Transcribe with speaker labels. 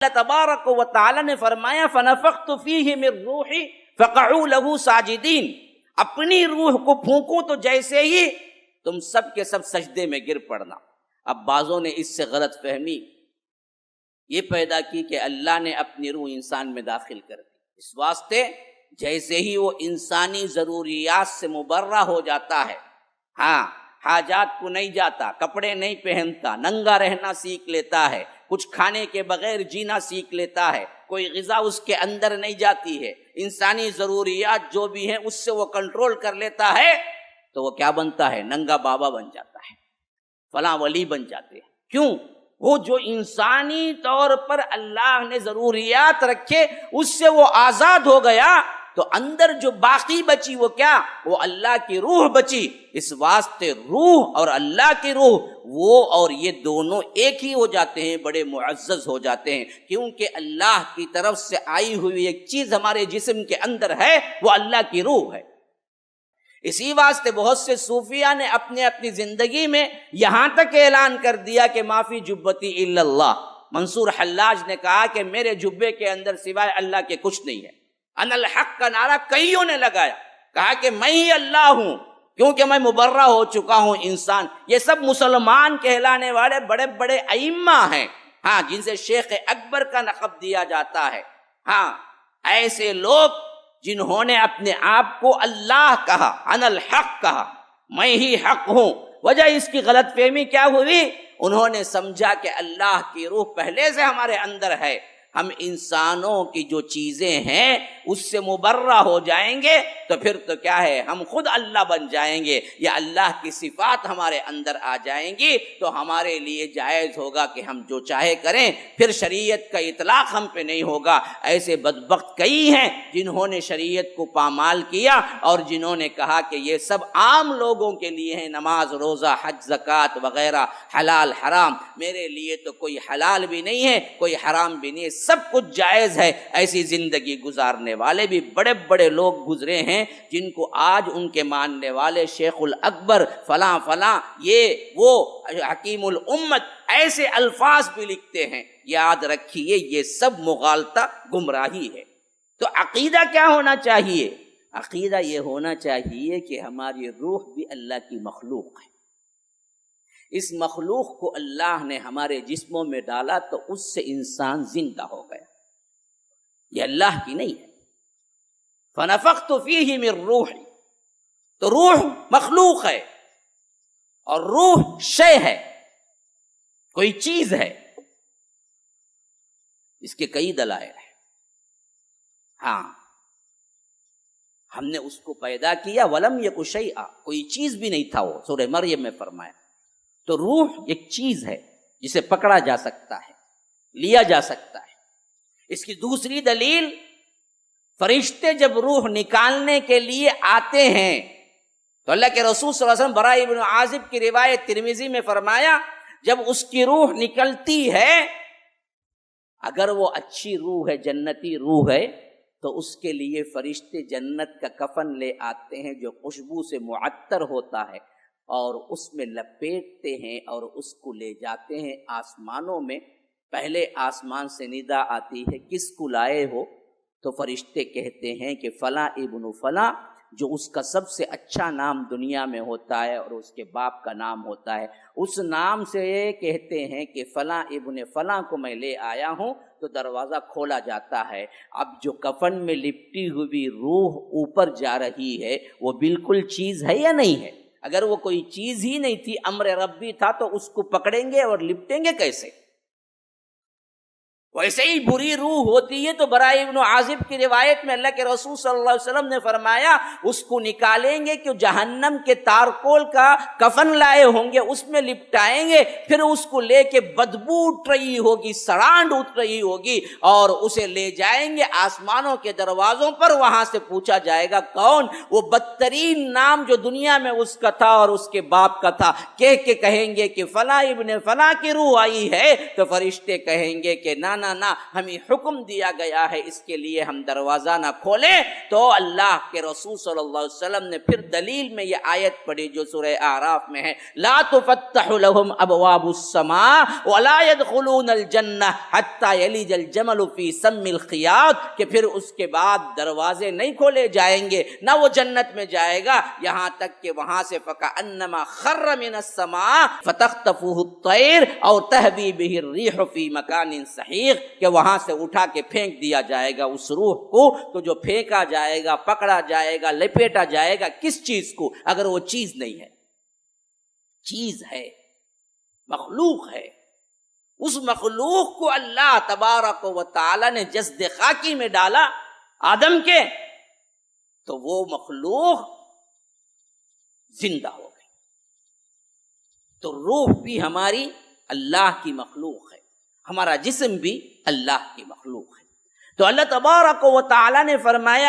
Speaker 1: اللہ تبارک و تعالی نے فرمایا فنفخت فیہ من روحی فقعوا لہ ساجدین، اپنی روح کو پھونکوں تو جیسے ہی تم سب کے سب سجدے میں گر پڑنا۔ اب بعضوں نے اس سے غلط فہمی یہ پیدا کی کہ اللہ نے اپنی روح انسان میں داخل کر دی، اس واسطے جیسے ہی وہ انسانی ضروریات سے مبرہ ہو جاتا ہے، ہاں حاجات کو نہیں جاتا، کپڑے نہیں پہنتا، ننگا رہنا سیکھ لیتا ہے، کچھ کھانے کے بغیر جینا سیکھ لیتا ہے، کوئی غذا اس کے اندر نہیں جاتی ہے، انسانی ضروریات جو بھی ہیں اس سے وہ کنٹرول کر لیتا ہے، تو وہ کیا بنتا ہے؟ ننگا بابا بن جاتا ہے، فلاں ولی بن جاتے ہیں۔ کیوں؟ وہ جو انسانی طور پر اللہ نے ضروریات رکھے اس سے وہ آزاد ہو گیا، تو اندر جو باقی بچی وہ کیا؟ وہ اللہ کی روح بچی۔ اس واسطے روح اور اللہ کی روح وہ اور یہ دونوں ایک ہی ہو جاتے ہیں، بڑے معزز ہو جاتے ہیں، کیونکہ اللہ کی طرف سے آئی ہوئی ایک چیز ہمارے جسم کے اندر ہے، وہ اللہ کی روح ہے۔ اسی واسطے بہت سے صوفیہ نے اپنی زندگی میں یہاں تک اعلان کر دیا کہ ما فی جبتی الا اللہ۔ منصور حلاج نے کہا کہ میرے جبے کے اندر سوائے اللہ کے کچھ نہیں ہے۔ انا الحق کا نعرہ کئیوں نے لگایا، کہا کہ میں ہی اللہ ہوں، کیونکہ میں مبرہ ہو چکا ہوں انسان۔ یہ سب مسلمان کہلانے والے بڑے بڑے ائمہ ہیں، ہاں، جن سے شیخ اکبر کا لقب دیا جاتا ہے، ہاں، ایسے لوگ جنہوں نے اپنے آپ کو اللہ کہا، انا الحق کہا، میں ہی حق ہوں۔ وجہ اس کی غلط فہمی کیا ہوئی؟ انہوں نے سمجھا کہ اللہ کی روح پہلے سے ہمارے اندر ہے، ہم انسانوں کی جو چیزیں ہیں اس سے مبرہ ہو جائیں گے تو پھر تو کیا ہے، ہم خود اللہ بن جائیں گے، یا اللہ کی صفات ہمارے اندر آ جائیں گی تو ہمارے لیے جائز ہوگا کہ ہم جو چاہے کریں، پھر شریعت کا اطلاق ہم پہ نہیں ہوگا۔ ایسے بدبخت کئی ہیں جنہوں نے شریعت کو پامال کیا اور جنہوں نے کہا کہ یہ سب عام لوگوں کے لیے ہیں، نماز، روزہ، حج، زکوٰۃ وغیرہ، حلال حرام، میرے لیے تو کوئی حلال بھی نہیں ہے، کوئی حرام بھی نہیں ہے، سب کچھ جائز ہے۔ ایسی زندگی گزارنے والے بھی بڑے بڑے لوگ گزرے ہیں، جن کو آج ان کے ماننے والے شیخ الاکبر فلاں فلاں، یہ وہ حکیم الامت، ایسے الفاظ بھی لکھتے ہیں۔ یاد رکھیے یہ سب مغالطہ، گمراہی ہے۔ تو عقیدہ کیا ہونا چاہیے؟ عقیدہ یہ ہونا چاہیے کہ ہماری روح بھی اللہ کی مخلوق ہے، اس مخلوق کو اللہ نے ہمارے جسموں میں ڈالا تو اس سے انسان زندہ ہو گیا، یہ اللہ کی نہیں ہے۔ فنفخت فیہ من روحی، تو روح مخلوق ہے اور روح شے ہے، کوئی چیز ہے، اس کے کئی دلائل ہیں۔ ہاں، ہم نے اس کو پیدا کیا، ولم یک شیئا، کوئی چیز بھی نہیں تھا، وہ سورہ مریم میں فرمایا۔ تو روح ایک چیز ہے جسے پکڑا جا سکتا ہے، لیا جا سکتا ہے۔ اس کی دوسری دلیل، فرشتے جب روح نکالنے کے لیے آتے ہیں تو اللہ کے رسول صلی اللہ علیہ وسلم براء ابن عازب کی روایت ترمذی میں فرمایا، جب اس کی روح نکلتی ہے، اگر وہ اچھی روح ہے، جنتی روح ہے، تو اس کے لیے فرشتے جنت کا کفن لے آتے ہیں جو خوشبو سے معطر ہوتا ہے، اور اس میں لپیٹتے ہیں اور اس کو لے جاتے ہیں آسمانوں میں۔ پہلے آسمان سے ندا آتی ہے، کس کو لائے ہو؟ تو فرشتے کہتے ہیں کہ فلاں ابن فلاں، جو اس کا سب سے اچھا نام دنیا میں ہوتا ہے اور اس کے باپ کا نام ہوتا ہے، اس نام سے کہتے ہیں کہ فلاں ابن فلاں کو میں لے آیا ہوں، تو دروازہ کھولا جاتا ہے۔ اب جو کفن میں لپٹی ہوئی روح اوپر جا رہی ہے، وہ بالکل چیز ہے یا نہیں ہے؟ اگر وہ کوئی چیز ہی نہیں تھی، امر ربی تھا، تو اس کو پکڑیں گے اور لپٹیں گے کیسے؟ ویسے ہی بری روح ہوتی ہے تو براء ابن عازب کی روایت میں اللہ کے رسول صلی اللہ علیہ وسلم نے فرمایا، اس کو نکالیں گے کہ جہنم کے تارکول کا کفن لائے ہوں گے، اس میں لپٹائیں گے، پھر اس کو لے کے بدبو اٹھ رہی ہوگی، سڑانڈ اٹھ رہی ہوگی، اور اسے لے جائیں گے آسمانوں کے دروازوں پر۔ وہاں سے پوچھا جائے گا کون؟ وہ بدترین نام جو دنیا میں اس کا تھا اور اس کے باپ کا تھا، کہہ کے کہیں گے کہ فلاں ابن فلاں کی روح آئی ہے، تو فرشتے کہیں گے کہ نانا نہ ہمیں حکم دیا گیا ہے اس کے لیے ہم دروازہ نہ کھولیں. تو اللہ کے رسول صلی اللہ علیہ وسلم نے پھر دلیل میں یہ آیت پڑھی جو سورہ اعراف میں ہے, لا تفتح لهم ابواب السماء ولا يدخلون الجنہ حتی یلج الجمل فی سم الخیاط, کہ پھر اس کے بعد دروازے نہیں کھولے جائیں گے, نہ وہ جنت میں جائے گا یہاں تک کہ وہاں سے فکأنما خر من السماء فتخطفه الطیر اور تہوی به الریح فی مکان صحیح, کہ وہاں سے اٹھا کے پھینک دیا جائے گا اس روح کو. تو جو پھینکا جائے گا, پکڑا جائے گا, لپیٹا جائے گا کس چیز کو, اگر وہ چیز نہیں ہے, چیز ہے, مخلوق ہے, اس مخلوق کو اللہ تبارک و تعالی نے جسد خاکی میں ڈالا آدم کے, تو وہ مخلوق زندہ ہو گئی. تو روح بھی ہماری اللہ کی مخلوق ہے, ہمارا جسم بھی اللہ کی مخلوق ہے. تو اللہ تبارک و تعالی نے فرمایا